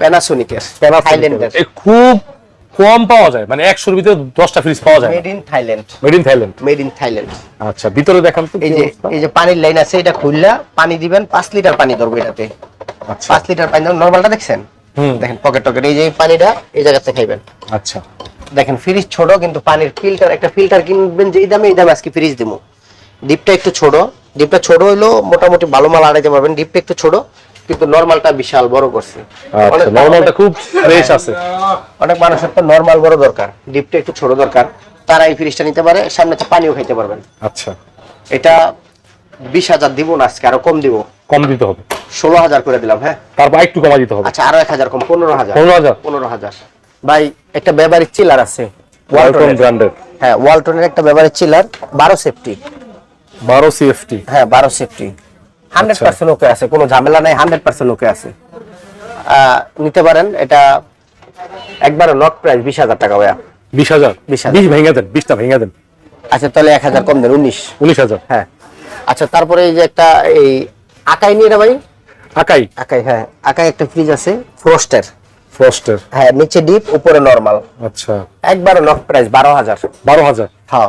প্যানাসোনিকের থাইল্যান্ডের খুব কম পাওয়া যায়, মানে 100 এর ভিতরে 10টা ফ্রিজ পাওয়া যায়। Made in Thailand, made in Thailand, made in Thailand. আচ্ছা ভিতরে দেখান তো। এই যে পানির লাইন আছে, এটা খুললা পানি দিবেন, 5 লিটার পানি ধরবে এটাতে। আচ্ছা 5 লিটার পানি ধরুন, নরমালটা দেখছেন, দেখেন পকেট টকেট, এই যে পানিটা এই জায়গাতে খাইবেন। আচ্ছা দেখেন ফ্রিজ ছোট, কিন্তু পানির ফিল্টার, একটা ফিল্টার কিনবেন যেই দামে, এই দামে আজকে ফ্রিজ দিমু। ডিপটা একটু ছোট, ডিপটা ছোট হইলো মোটামুটি ভালো মাল আড়াইতে পারবেন। ডিপটা একটু ছোট, কিন্তু নরমালটা বিশাল বড় করছে। আচ্ছা নরমালটা খুব ফ্রেশ আছে। অনেক মানুষের তো নরমাল বড় দরকার, ডিপটা একটু ছোট দরকার, তারা এই ফ্রিজটা নিতে পারে। সামনে তো পানিও খাইতে পারবেন। আচ্ছা এটা 20,000 দিব না আজকে, আরো কম দিব, কম দিতে হবে, 16,000 করে দিলাম। হ্যাঁ তারপর একটু কমা দিতে হবে। আচ্ছা আরো 1,000 কম, 15,000। 15,000 ভাই একটা ব্যবহারিক চিলার আছে ওয়ালটন ব্র্যান্ডের। হ্যাঁ ওয়ালটনের একটা ব্যবহারিক চিলার, 12 সেফটি। 12 সিএফটি। হ্যাঁ 12 সেফটি, 100% ওকে আছে, কোনো ঝামেলা নাই, 100% ওকে আছে। নিতে পারেন। এটা একবার নট প্রাইস 20,000 টাকা ভাইয়া। 20,000 20 ভেঙে দেন, 20টা ভেঙে দেন। আচ্ছা তাহলে 1,000 কম দেন, 19,000। হ্যাঁ আচ্ছা, তারপরে এই যে একটা এই আকাই নিয়ে এটা ভাই, আকাই। আকাই, হ্যাঁ আকাই একটা ফ্রিজ আছে ফ্রস্টের। ফ্রস্টের, হ্যাঁ নিচে ডিপ উপরে নরমাল। আচ্ছা একবার নট প্রাইস 12,000। 12,000। হ্যাঁ